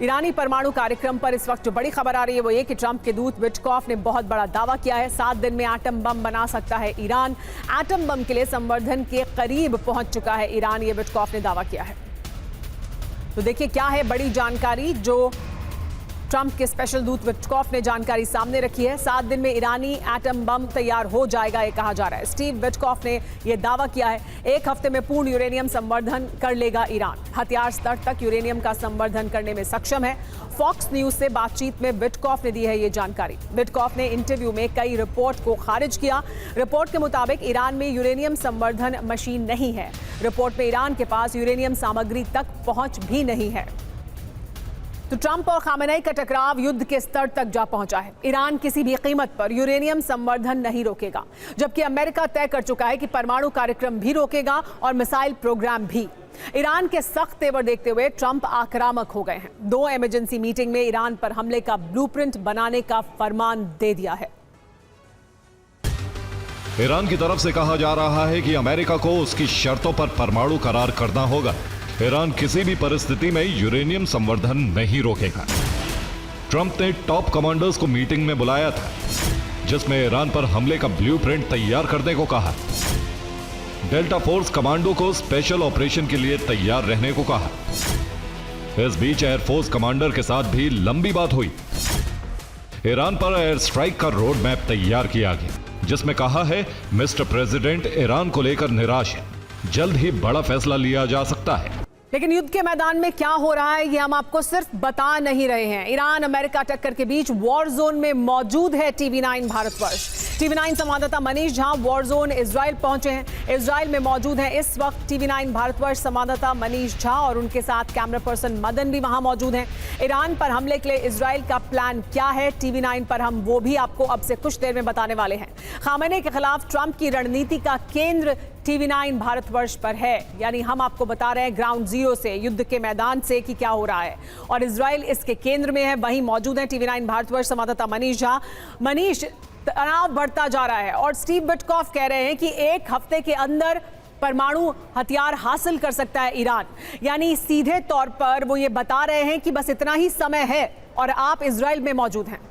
ईरानी परमाणु कार्यक्रम पर इस वक्त जो बड़ी खबर आ रही है वो ये कि ट्रंप के दूत विटकॉफ ने बहुत बड़ा दावा किया है। 7 दिन में एटम बम बना सकता है ईरान। एटम बम के लिए संवर्धन के करीब पहुंच चुका है ईरान, ये विटकॉफ ने दावा किया है। तो देखिए क्या है बड़ी जानकारी जो ट्रंप के स्पेशल दूत विटकॉफ ने जानकारी सामने रखी है। 7 दिन में ईरानी एटम बम तैयार हो जाएगा, ये कहा जा रहा है। स्टीव विटकॉफ ने यह दावा किया है। 1 हफ्ते में पूर्ण यूरेनियम संवर्धन कर लेगा ईरान। हथियार स्तर तक यूरेनियम का संवर्धन करने में सक्षम है। फॉक्स न्यूज से बातचीत में विटकॉफ ने दी है ये जानकारी। विटकॉफ ने इंटरव्यू में कई रिपोर्ट को खारिज किया। रिपोर्ट के मुताबिक ईरान में यूरेनियम संवर्धन मशीन नहीं है। रिपोर्ट में ईरान के पास यूरेनियम सामग्री तक पहुंच भी नहीं है। तो ट्रंप और खामेनेई का टकराव युद्ध के स्तर तक जा पहुंचा है। ईरान किसी भी कीमत पर यूरेनियम संवर्धन नहीं रोकेगा, जबकि अमेरिका तय कर चुका है कि परमाणु कार्यक्रम भी रोकेगा और मिसाइल प्रोग्राम भी। ईरान के सख्त तेवर देखते हुए ट्रंप आक्रामक हो गए हैं। 2 इमरजेंसी मीटिंग में ईरान पर हमले का ब्लूप्रिंट बनाने का फरमान दे दिया है। ईरान की तरफ से कहा जा रहा है कि अमेरिका को उसकी शर्तों पर परमाणु करार करना होगा। ईरान किसी भी परिस्थिति में यूरेनियम संवर्धन नहीं रोकेगा। ट्रंप ने टॉप कमांडर्स को मीटिंग में बुलाया था, जिसमें ईरान पर हमले का ब्लूप्रिंट तैयार करने को कहा। डेल्टा फोर्स कमांडो को स्पेशल ऑपरेशन के लिए तैयार रहने को कहा। इस बीच एयरफोर्स कमांडर के साथ भी लंबी बात हुई। ईरान पर एयर स्ट्राइक का रोड मैप तैयार किया गया, जिसमें कहा है मिस्टर प्रेसिडेंट ईरान को लेकर निराश है, जल्द ही बड़ा फैसला लिया जा सकता है। लेकिन युद्ध के मैदान में क्या हो रहा है ये हम आपको सिर्फ बता नहीं रहे हैं। ईरान अमेरिका टक्कर के बीच वॉर जोन में मौजूद है टीवी9 भारतवर्ष। टीवी9 संवाददाता Manish Jha war zone Israel पहुंचे हैं, इजराइल में मौजूद हैं इस वक्त टीवी9 भारतवर्ष संवाददाता मनीष झा और उनके साथ कैमरा पर्सन मदन भी वहां मौजूद हैं। ईरान पर हमले के लिए इजराइल का प्लान क्या है टीवी9 पर हम वो भी आपको अब से कुछ देर में बताने वाले हैं। खामेनेई के खिलाफ ट्रंप की रणनीति का केंद्र टीवी9 भारतवर्ष पर है, यानी हम आपको बता रहे हैं ग्राउंड जीरो से, युद्ध के मैदान से कि क्या हो रहा है और इजराइल इसके केंद्र में है। वहीं मौजूद है टीवी9 भारतवर्ष संवाददाता मनीष झा। मनीष, तनाव बढ़ता जा रहा है और स्टीव विटकॉफ कह रहे हैं कि 1 हफ्ते के अंदर परमाणु हथियार हासिल कर सकता है ईरान, यानी सीधे तौर पर वो ये बता रहे हैं कि बस इतना ही समय है और आप इजराइल में मौजूद हैं।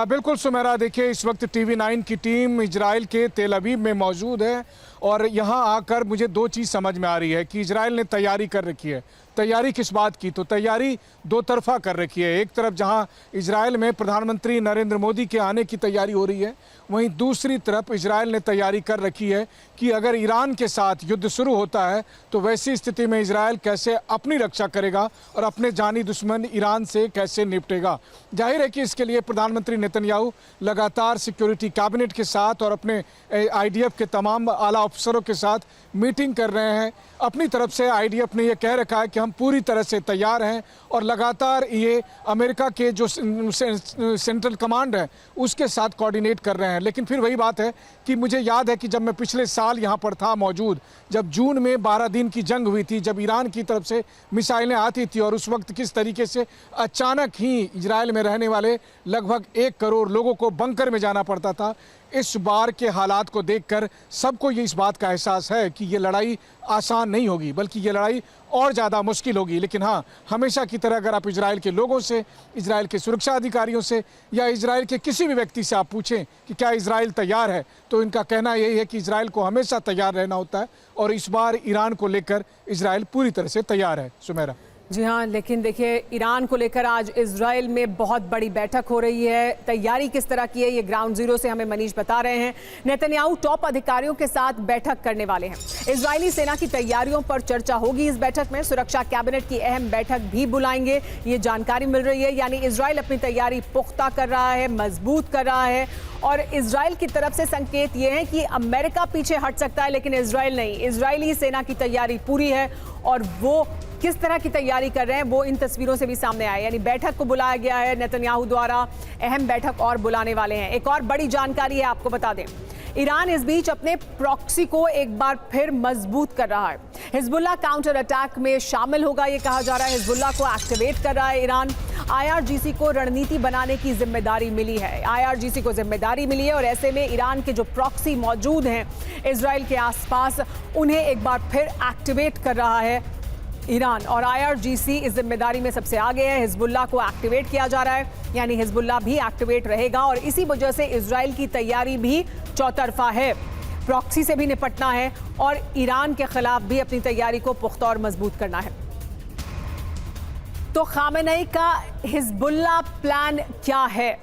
बिल्कुल सुमेरा, देखिए इस वक्त टीवी9 की टीम इजराइल के तेल अवीव में मौजूद है और यहाँ आकर मुझे 2 चीज़ समझ में आ रही है कि इजराइल ने तैयारी कर रखी है। तैयारी किस बात की? तो तैयारी 2 तरफा कर रखी है। एक तरफ जहाँ इजराइल में प्रधानमंत्री नरेंद्र मोदी के आने की तैयारी हो रही है, वहीं दूसरी तरफ इजराइल ने तैयारी कर रखी है कि अगर ईरान के साथ युद्ध शुरू होता है तो वैसी स्थिति में इजराइल कैसे अपनी रक्षा करेगा और अपने जानी दुश्मन ईरान से कैसे निपटेगा। जाहिर है कि इसके लिए प्रधानमंत्री नेतन्याहू लगातार सिक्योरिटी कैबिनेट के साथ और अपने IDF के तमाम आला अफसरों के साथ मीटिंग कर रहे हैं। अपनी तरफ से IDF ने यह कह रखा है कि हम पूरी तरह से तैयार हैं और लगातार ये अमेरिका के जो सेंट्रल कमांड है उसके साथ कोऑर्डिनेट कर रहे हैं। लेकिन फिर वही बात है कि मुझे याद है कि जब मैं पिछले साल यहाँ पर था मौजूद, जब जून में 12 दिन की जंग हुई थी, जब ईरान की तरफ से मिसाइलें आती थी और उस वक्त किस तरीके से अचानक ही इजराइल में रहने वाले लगभग 1 करोड़ लोगों को बंकर में जाना पड़ता था। इस बार के हालात को देखकर सबको ये इस बात का एहसास है कि ये लड़ाई आसान नहीं होगी, बल्कि ये लड़ाई और ज़्यादा मुश्किल होगी। लेकिन हाँ, हमेशा की तरह अगर आप इजराइल के लोगों से, इजराइल के सुरक्षा अधिकारियों से या इजराइल के किसी भी व्यक्ति से आप पूछें कि क्या इजराइल तैयार है, तो इनका कहना यही है कि इजराइल को हमेशा तैयार रहना होता है और इस बार ईरान को लेकर इजराइल पूरी तरह से तैयार है। सुमेरा जी हाँ, लेकिन देखिए ईरान को लेकर आज इजराइल में बहुत बड़ी बैठक हो रही है। तैयारी किस तरह की है ये ग्राउंड जीरो से हमें मनीष बता रहे हैं। नेतन्याहू टॉप अधिकारियों के साथ बैठक करने वाले हैं। इजरायली सेना की तैयारियों पर चर्चा होगी इस बैठक में। सुरक्षा कैबिनेट की अहम बैठक भी बुलाएंगे, ये जानकारी मिल रही है। यानी इजराइल अपनी तैयारी पुख्ता कर रहा है, मजबूत कर रहा है और इजराइल की तरफ से संकेत ये है कि अमेरिका पीछे हट सकता है लेकिन इजराइल नहीं। इजरायली सेना की तैयारी पूरी है और वो किस तरह की तैयारी कर रहे हैं वो इन तस्वीरों से भी सामने आया। यानी बैठक को बुलाया गया है नेतन्याहू द्वारा, अहम बैठक और बुलाने वाले हैं। एक और बड़ी जानकारी है आपको बता दें, ईरान इस बीच अपने प्रॉक्सी को एक बार फिर मजबूत कर रहा है। हिजबुल्लाह काउंटर अटैक में शामिल होगा ये कहा जा रहा है। हिजबुल्लाह को एक्टिवेट कर रहा है ईरान। आईआरजीसी को रणनीति बनाने की जिम्मेदारी मिली है। आईआरजीसी को जिम्मेदारी मिली है और ऐसे में ईरान के जो प्रॉक्सी मौजूद हैं इजराइल के आसपास, उन्हें एक बार फिर एक्टिवेट कर रहा है ईरान। और आईआरजीसी इस जिम्मेदारी में सबसे आगे है। हिजबुल्लाह को एक्टिवेट किया जा रहा है, यानी हिजबुल्लाह भी एक्टिवेट रहेगा और इसी वजह से इजराइल की तैयारी भी चौतरफा है। प्रॉक्सी से भी निपटना है और ईरान के खिलाफ भी अपनी तैयारी को पुख्ता और मजबूत करना है। तो खामेनेई का हिजबुल्लाह प्लान क्या है?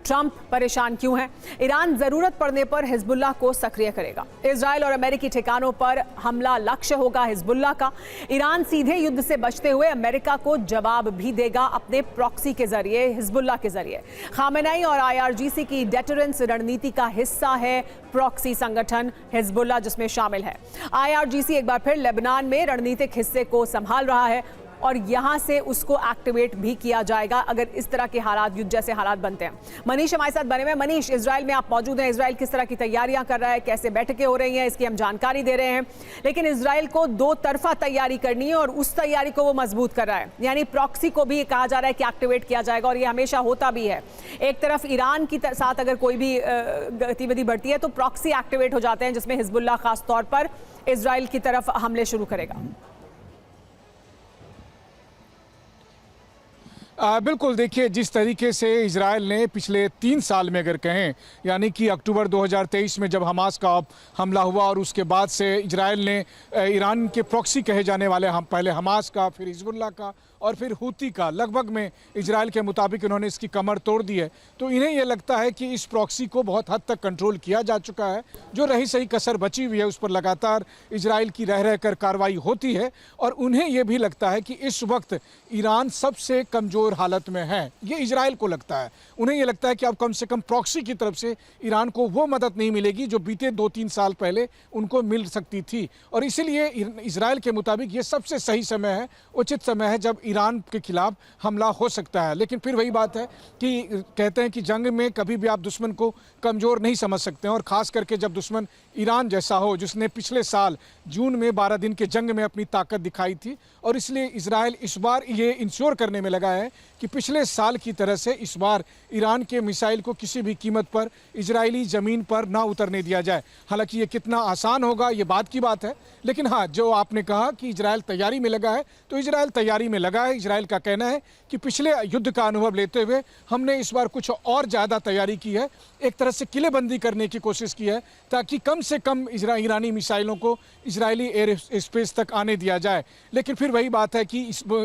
ट्रंप परेशान क्यों है? ईरान जरूरत पड़ने पर हिजबुल्लाह को सक्रिय करेगा। इजराइल और अमेरिकी ठिकानों पर हमला लक्ष्य होगा हिजबुल्लाह का। ईरान सीधे युद्ध से बचते हुए अमेरिका को जवाब भी देगा अपने प्रॉक्सी के जरिए, हिजबुल्लाह के जरिए। खामेनेई और आईआरजीसी की डेटरेंस रणनीति का हिस्सा है प्रॉक्सी संगठन हिजबुल्लाह, जिसमें शामिल है। आईआरजीसी एक बार फिर लेबनान में रणनीतिक हिस्से को संभाल रहा है और यहां से उसको एक्टिवेट भी किया जाएगा अगर इस तरह के हालात, युद्ध जैसे हालात बनते हैं। मनीष हमारे साथ बने हुए। मनीष, इजराइल में आप मौजूद हैं। इजराइल किस तरह की तैयारियां कर रहा है, कैसे बैठकें हो रही हैं, इसकी हम जानकारी दे रहे हैं। लेकिन इजराइल को दो तरफा तैयारी करनी है और उस तैयारी को वो मजबूत कर रहा है, यानी प्रॉक्सी को भी कहा जा रहा है कि एक्टिवेट किया जाएगा और ये हमेशा होता भी है। एक तरफ ईरान की साथ अगर कोई भी गतिविधि बढ़ती है तो प्रॉक्सी एक्टिवेट हो जाते हैं, जिसमें हिजबुल्लाह खास तौर पर इजराइल की तरफ हमले शुरू करेगा। बिल्कुल, देखिए जिस तरीके से इजराइल ने पिछले 3 साल में अगर कहें, यानी कि अक्टूबर 2023 में जब हमास का हमला हुआ और उसके बाद से इजराइल ने ईरान के प्रॉक्सी कहे जाने वाले पहले हमास का, फिर हिजबुल्लाह का और फिर हूती का, लगभग में इजराइल के मुताबिक इन्होंने इसकी कमर तोड़ दी है। तो इन्हें यह लगता है कि इस प्रॉक्सी को बहुत हद तक कंट्रोल किया जा चुका है। जो रही सही कसर बची हुई है उस पर लगातार इजराइल की रह कर कार्रवाई होती है और उन्हें यह भी लगता है कि इस वक्त ईरान सबसे कमज़ोर हालत में है। ये इजराइल को लगता है। उन्हें यह लगता है कि अब कम से कम प्रॉक्सी की तरफ से ईरान को वो मदद नहीं मिलेगी जो बीते 2-3 साल पहले उनको मिल सकती थी और इसीलिए इजराइल के मुताबिक ये सबसे सही समय है, उचित समय है जब ईरान के खिलाफ हमला हो सकता है। लेकिन फिर वही बात है कि कहते हैं कि जंग में कभी भी आप दुश्मन को कमज़ोर नहीं समझ सकते हैं और ख़ास करके जब दुश्मन ईरान जैसा हो, जिसने पिछले साल जून में 12 दिन के जंग में अपनी ताकत दिखाई थी। और इसलिए इजराइल इस बार ये इंश्योर करने में लगा है कि पिछले साल की तरह से इस बार ईरान के मिसाइल को किसी भी कीमत पर इजरायली ज़मीन पर ना उतरने दिया जाए। हालांकि ये कितना आसान होगा ये बात की बात है, लेकिन हाँ, जो आपने कहा कि इजराइल तैयारी में लगा है, तो इजराइल तैयारी में लगा है। इजराइल का कहना है कि पिछले युद्ध का अनुभव लेते हुए हमने इस बार कुछ और ज़्यादा तैयारी की है, एक तरह से किलेबंदी करने की कोशिश की है ताकि कम से कम ईरानी मिसाइलों को इजरायली एयर स्पेस तक आने दिया जाए। लेकिन फिर वही बात है कि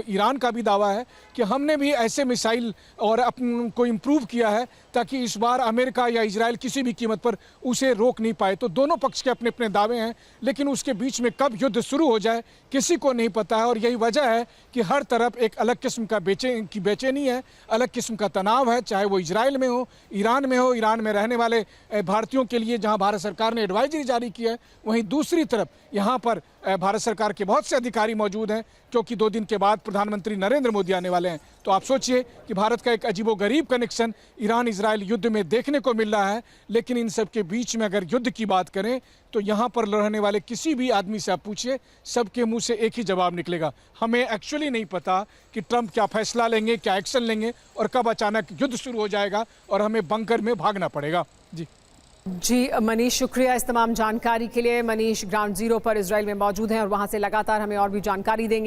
ईरान का भी दावा है कि हमने भी ऐसे मिसाइल और अपन को इम्प्रूव किया है ताकि इस बार अमेरिका या इजराइल किसी भी कीमत पर उसे रोक नहीं पाए। तो दोनों पक्ष के अपने अपने दावे हैं, लेकिन उसके बीच में कब युद्ध शुरू हो जाए किसी को नहीं पता है। और यही वजह है कि हर तरफ एक अलग किस्म का बेचैनी है, अलग किस्म का तनाव है, चाहे वो इजराइल में हो, ईरान में हो। ईरान में रहने वाले भारतीयों के लिए जहां भारत सरकार ने एडवाइजरी जारी की है, वहीं दूसरी तरफ यहां पर भारत सरकार के बहुत से अधिकारी मौजूद हैं, क्योंकि 2 दिन के बाद प्रधानमंत्री नरेंद्र मोदी आने वाले हैं। तो आप सोचिए कि भारत का एक अजीबोगरीब कनेक्शन ईरान इजराइल युद्ध में देखने को मिल रहा है। लेकिन इन सब के बीच में अगर युद्ध की बात करें तो यहाँ पर रहने वाले किसी भी आदमी से आप पूछिए, सबके मुंह से एक ही जवाब निकलेगा, हमें एक्चुअली नहीं पता कि ट्रंप क्या फैसला लेंगे, क्या एक्शन लेंगे और कब अचानक युद्ध शुरू हो जाएगा और हमें बंकर में भागना पड़ेगा। जी मनीष, शुक्रिया इस तमाम जानकारी के लिए। मनीष ग्राउंड जीरो पर इजराइल में मौजूद हैं और वहां से लगातार हमें और भी जानकारी देंगे।